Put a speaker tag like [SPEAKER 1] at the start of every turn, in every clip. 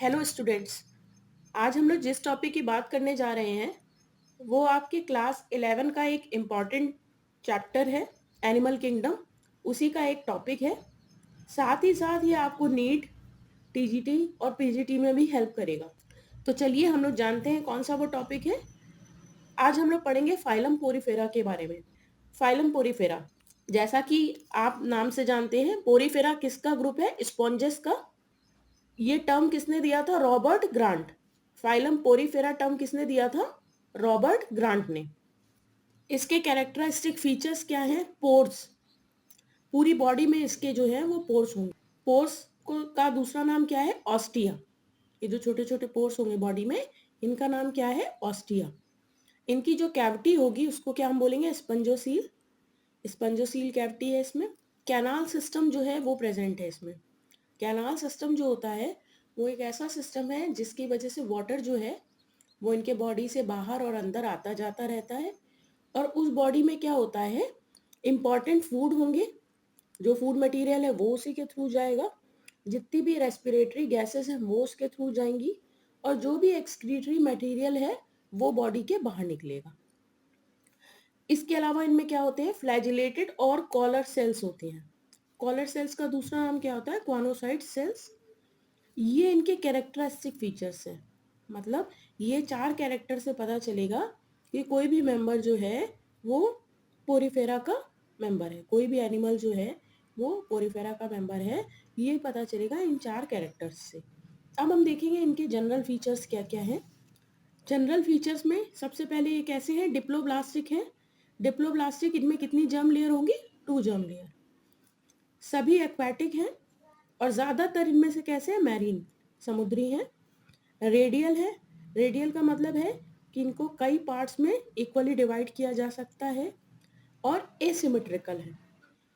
[SPEAKER 1] Hello students. आज हम लोग जिस टॉपिक की बात करने जा रहे हैं वो आपके क्लास 11 का एक इम्पॉर्टेंट चैप्टर है, एनिमल किंगडम। उसी का एक टॉपिक है। साथ ही साथ ये आपको नीट, टीजीटी और पीजीटी में भी हेल्प करेगा। तो चलिए हम लोग जानते हैं कौन सा वो टॉपिक है। आज हम लोग पढ़ेंगे फाइलम पोरीफेरा के बारे में। फाइलम पोरीफेरा, जैसा कि आप नाम से जानते हैं, पोरीफेरा किसका ग्रुप है? स्पॉन्जेस का। ये टर्म किसने दिया था? Robert grant. Phylum Porifera term किसने दिया था? रॉबर्ट ग्रांट ने। इसके कैरेक्टरिस्टिक फीचर्स क्या हैं? पोर्स। पूरी बॉडी में इसके जो है वो पोर्स होंगे। पोर्स को का दूसरा नाम क्या है? ऑस्टिया। ये जो छोटे छोटे पोर्स होंगे बॉडी में, इनका नाम क्या है? ऑस्टिया। इनकी जो कैविटी होगी उसको क्या हम बोलेंगे? स्पंजोसील। स्पंजोसील कैविटी है इसमें। कैनाल सिस्टम जो है वो प्रेजेंट है इसमें। कैनाल सिस्टम जो होता है वो एक ऐसा सिस्टम है जिसकी वजह से वाटर जो है वो इनके बॉडी से बाहर और अंदर आता जाता रहता है। और उस बॉडी में क्या होता है? इम्पॉर्टेंट फूड होंगे, जो फूड मटेरियल है वो उसी के थ्रू जाएगा। जितनी भी रेस्पिरेटरी गैसेस हैं वो उसके थ्रू जाएंगी। और जो भी एक्सक्रीटरी मटेरियल है वो बॉडी के बाहर निकलेगा। इसके अलावा इनमें क्या होते हैं? फ्लैजिलेटेड और कॉलर सेल्स होते हैं। कॉलर सेल्स का दूसरा नाम क्या होता है? कॉनोसाइट सेल्स। ये इनके कैरेक्टरिस्टिक फीचर्स हैं। मतलब ये 4 कैरेक्टर से पता चलेगा कि कोई भी मेंबर जो है वो पोरीफेरा का मेंबर है। कोई भी एनिमल जो है वो पोरीफेरा का मेंबर है, ये पता चलेगा इन 4 कैरेक्टर्स से। अब हम देखेंगे इनके जनरल फीचर्स क्या क्या हैं। जनरल फीचर्स में सबसे पहले ये कैसे हैं? डिप्लोब्लास्टिक है। डिप्लोब्लास्टिक, इनमें कितनी जर्म लेयर होंगी? 2 जर्म लेयर। सभी एक्वाटिक हैं और ज़्यादातर इनमें से कैसे हैं? मैरीन, समुद्री हैं। रेडियल है। रेडियल का मतलब है कि इनको कई पार्ट्स में इक्वली डिवाइड किया जा सकता है। और एसिमेट्रिकल है।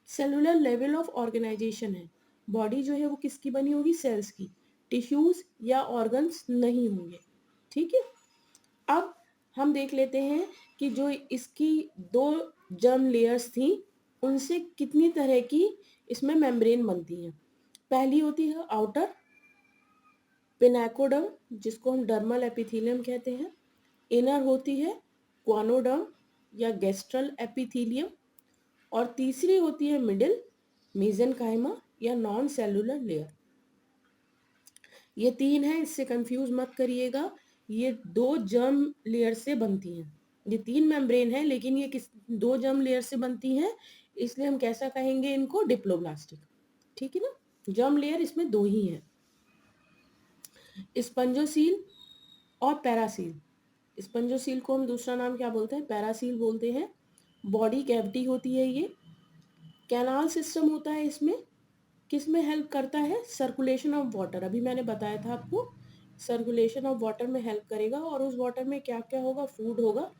[SPEAKER 1] सेलुलर लेवल ऑफ ऑर्गेनाइजेशन है। बॉडी जो है वो किसकी बनी होगी? सेल्स की। टिश्यूज या ऑर्गन्स नहीं होंगे। ठीक है। अब हम देख लेते हैं कि जो इसकी 2 जर्म लेयर्स थी उनसे कितनी तरह की इसमें मेम्ब्रेन बनती हैं। पहली होती है आउटर पिनाकोडर्म, जिसको हम डर्मल एपिथेलियम कहते हैं। इनर होती है क्वानोडर्म या गैस्ट्रल एपिथेलियम। और तीसरी होती है मिडिल मेसेनकाइमा या नॉन सेलुलर लेयर। ये 3 है, इससे कंफ्यूज मत करिएगा। ये 2 जर्म लेयर से बनती हैं। ये 3 मेम्ब्रेन है लेकिन ये किस 2 जर्म लेयर से बनती हैं, इसलिए हम कैसा कहेंगे इनको? डिप्लोब्लास्टिक। ठीक है ना। जर्म लेयर इसमें 2 ही हैं, स्पंजोसील और पैरासील। स्पंजोसील को हम दूसरा नाम क्या बोलते हैं? पैरासील बोलते हैं। बॉडी कैविटी होती है ये। कैनाल सिस्टम होता है इसमें। किस में हेल्प करता है? Circulation of water. अभी मैंने बताया था आपको, सर्कुलेशन ऑफ वाटर में हेल्प करेगा। और उस वाटर में क्या क्या होगा? फूड होगा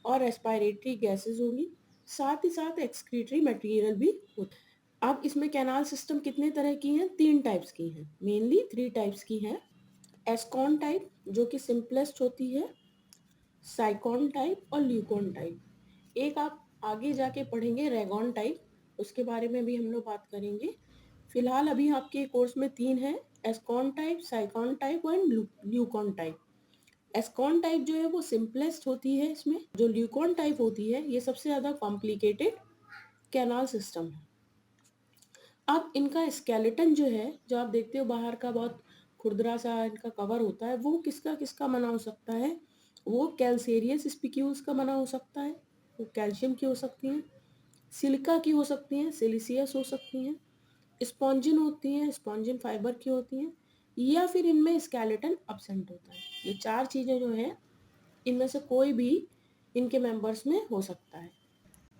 [SPEAKER 1] और रेस्पिरेटरी गैसेस होंगी। साथ ही साथ एक्सक्रीटरी मटेरियल भी होता है। अब इसमें कैनाल सिस्टम कितने तरह की हैं? 3 टाइप्स की हैं, मेनली 3 टाइप्स की हैं। एस्कॉन टाइप जो कि सिंपलेस्ट होती है, साइकॉन टाइप और ल्यूकॉन टाइप। एक आप आगे जाके पढ़ेंगे रेगॉन टाइप, उसके बारे में भी हम लोग बात करेंगे। फिलहाल अभी आपके कोर्स में 3 है, ascon type, sycon type and leucon type. Ascon type जो है वो सिंपलेस्ट होती है। इसमें जो ल्यूकॉन टाइप होती है ये सबसे ज़्यादा कॉम्प्लिकेटेड कैनाल सिस्टम है। अब इनका स्केलेटन जो है, जो आप देखते हो बाहर का बहुत खुरदरा सा इनका कवर होता है, वो किसका किसका बना हो सकता है? वो कैल्सेरियस स्पिक्यूल्स का बना हो सकता है, वो कैल्शियम की हो सकती हैं। सिलिका की हो सकती हैं, सिलिसियस हो सकती हैं। स्पॉन्जिन होती हैं, स्पॉन्जिन फाइबर की होती हैं। या फिर इनमें स्केलेटन अब्सेंट होता है। ये 4 चीज़ें जो हैं इनमें से कोई भी इनके मेंबर्स में हो सकता है।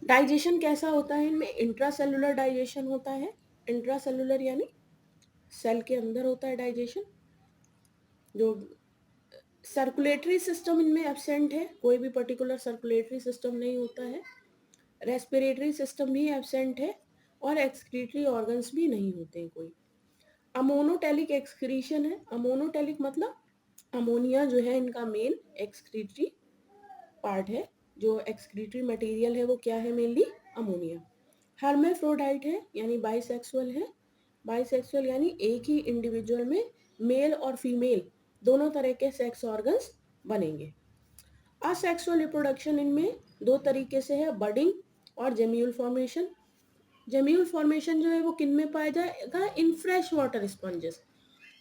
[SPEAKER 1] डाइजेशन कैसा होता है इनमें? इंट्रासेलुलर डाइजेशन होता है। इंट्रासेलुलर यानी सेल के अंदर होता है डाइजेशन। जो सर्कुलेटरी सिस्टम इनमें एब्सेंट है, कोई भी पर्टिकुलर सर्कुलेटरी सिस्टम नहीं होता है। रेस्पिरेटरी सिस्टम भी एब्सेंट है और एक्सक्रीटरी ऑर्गन्स भी नहीं होते हैं कोई। अमोनोटेलिक एक्सक्रीशन है। अमोनोटेलिक मतलब अमोनिया जो है इनका मेन एक्सक्रीटरी पार्ट है। जो एक्सक्रीटरी मटेरियल है वो क्या है? Mainly ammonia. हर्मेफ्रोडाइट है यानी बाइसेक्सुअल है। बाइसेक्सुअल यानी एक ही इंडिविजुअल में मेल और फीमेल दोनों तरह के सेक्स ऑर्गन्स बनेंगे। असेक्सुअल रिप्रोडक्शन इनमें दो तरीके से है, बडिंग और जेम्यूल फॉर्मेशन। जेम्यूल फॉर्मेशन जो है वो किन में पाया जाएगा? In fresh water sponges.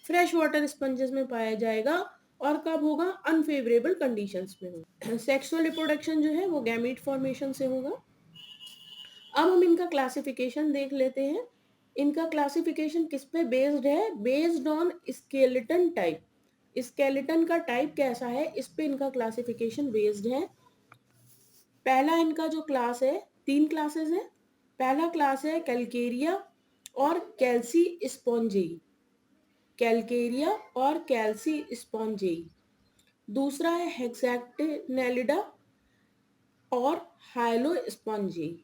[SPEAKER 1] Fresh water sponges में पाया जाएगा और कब होगा? अनफेवरेबल कंडीशंस में होगा। सेक्सुअल रिप्रोडक्शन जो है वो गैमीट फॉर्मेशन से होगा। अब हम इनका क्लासिफिकेशन देख लेते हैं। इनका क्लासिफिकेशन किस पे बेस्ड है? Based on skeleton type. Skeleton का टाइप कैसा है, इस पे इनका क्लासिफिकेशन बेस्ड है। पहला इनका जो क्लास है, 3 क्लासेस है। पहला क्लास है कैलकेरिया और कैल्सी स्पॉन्जेई। कैलकेरिया और कैल्सी स्पॉन्जेई। दूसरा है हेक्सैक्टिनेलिडा और हाइलोस्पॉन्जी।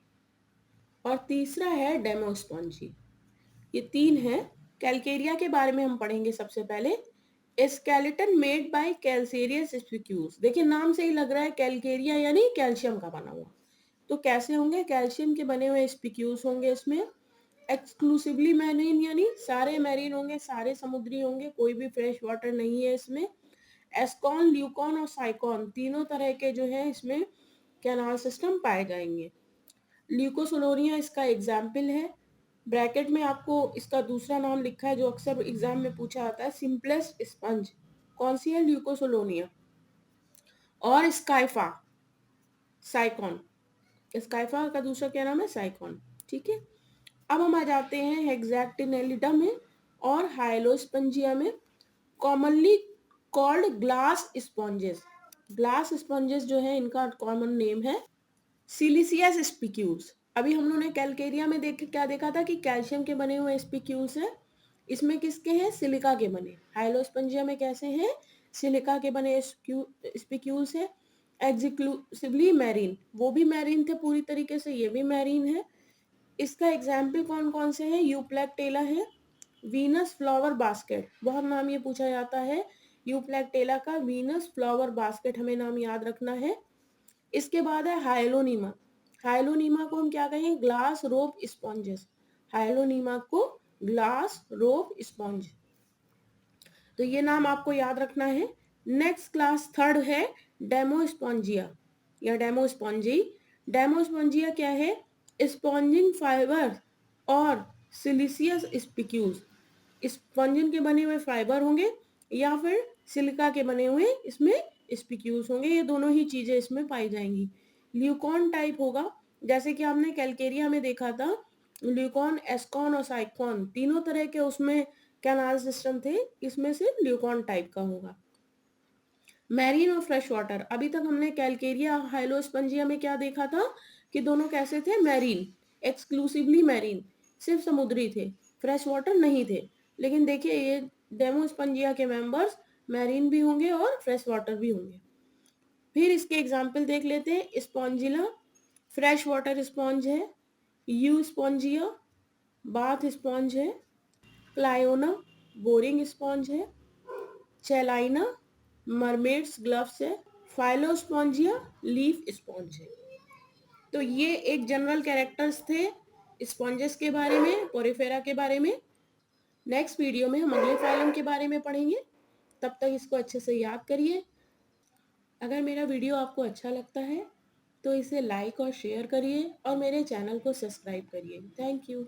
[SPEAKER 1] और तीसरा है डेमोस्पॉन्जी। ये 3 हैं। कैलकेरिया के बारे में हम पढ़ेंगे सबसे पहले। Skeleton made by calcareous spicules. देखिए नाम से ही लग रहा है कैलकेरिया यानी कैल्शियम का बना हुआ। तो कैसे होंगे? कैल्शियम के बने हुए स्पीक्यूल्स होंगे इसमें। एक्सक्लूसिवली मैरीन यानी सारे मैरीन होंगे, सारे समुद्री होंगे, कोई भी फ्रेश वाटर नहीं है इसमें। एस्कॉन, ल्यूकॉन और साइकॉन तीनों तरह के जो है इसमें कैनाल सिस्टम पाए जाएंगे। ल्यूकोसोलोनिया इसका एग्जाम्पल है। ब्रैकेट में आपको इसका दूसरा नाम लिखा है जो अक्सर एग्जाम में पूछा जाता है, सिंपलेस्ट स्पंज। कौन सी है? ल्यूकोसोलोनिया। और स्काइफा, साइकॉन। स्काइफा का दूसरा क्या नाम है? साइकॉन। ठीक है। अब हम आ जाते हैं हेक्सैक्टिनेलिडा में और हाइलोस्पंजिया में। Commonly called glass sponges. Glass sponges जो है इनका कॉमन नेम है सिलिसियस स्पिक्यूल्स। अभी हम लोगों ने कैलकेरिया में क्या देखा था कि कैल्शियम के बने हुए स्पिक्यूल्स हैं। इसमें किसके हैं? सिलिका के बने। हाइलोस्पंजिया में कैसे हैं? सिलिका के बने स्पिक्यूल्स है। एक्सक्लूसिवली मैरीन, वो भी मैरीन थे पूरी तरीके से, ये भी मैरीन है। इसका एग्जाम्पल कौन कौन से हैं? यूप्लैक्टेला है, वीनस फ्लावर बास्केट, बहुत नाम ये पूछा जाता है यूप्लैक्टेला का। वीनस फ्लावर बास्केट हमें नाम याद रखना है। इसके बाद है हाइलोनीमा। हाइलोनीमा को हम क्या कहेंगे? ग्लास रोप स्पॉन्जेस। हाइलोनीमा को ग्लास रोप स्पॉन्ज। तो ये नाम आपको याद रखना है। नेक्स्ट क्लास थर्ड है डेमोस्पॉन्जिया या डेमोस्पॉन्जी। डेमोस्पॉन्जिया क्या है? स्पॉन्जिंग फाइबर और सिलिसियस स्पिक्यूल्स। स्पंजिन के बने हुए फाइबर होंगे या फिर सिलिका के बने हुए इसमें स्पिक्यूल्स होंगे, ये दोनों ही चीजें इसमें पाई जाएंगी। ल्यूकॉन टाइप होगा, जैसे कि आपने कैलकेरिया में देखा था। ल्यूकॉन, एस्कॉन और साइकॉन तीनों तरह के उसमें कैनाल सिस्टम थे, इसमें से ल्यूकॉन टाइप का होगा। मैरीन और फ्रेश वाटर, अभी तक हमने कैलकेरिया हाइलोस्पंजिया में क्या देखा था कि दोनों कैसे थे? मैरीन, एक्सक्लूसिवली मैरीन, सिर्फ समुद्री थे, फ्रेश वाटर नहीं थे। लेकिन देखिए ये डेमोस्पंजिया के मेंबर्स मैरीन भी होंगे और फ्रेश वाटर भी होंगे। फिर इसके एग्जाम्पल देख लेते हैं। स्पॉन्जिला फ्रेश वाटर स्पॉन्ज है। यू स्पॉन्जिया बाथ स्पॉन्ज है। क्लायोना बोरिंग स्पॉन्ज है। चेलाइना मरमेड्स ग्लव्स है। फाइलोस्पॉन्जिया लीफ स्पॉन्ज है। तो ये एक जनरल कैरेक्टर्स थे स्पॉन्जेस के बारे में, पोरिफेरा के बारे में। नेक्स्ट वीडियो में हम अगले फाइलम के बारे में पढ़ेंगे। तब तक इसको अच्छे से याद करिए। अगर मेरा वीडियो आपको अच्छा लगता है तो इसे लाइक और शेयर करिए और मेरे चैनल को सब्सक्राइब करिए। Thank you.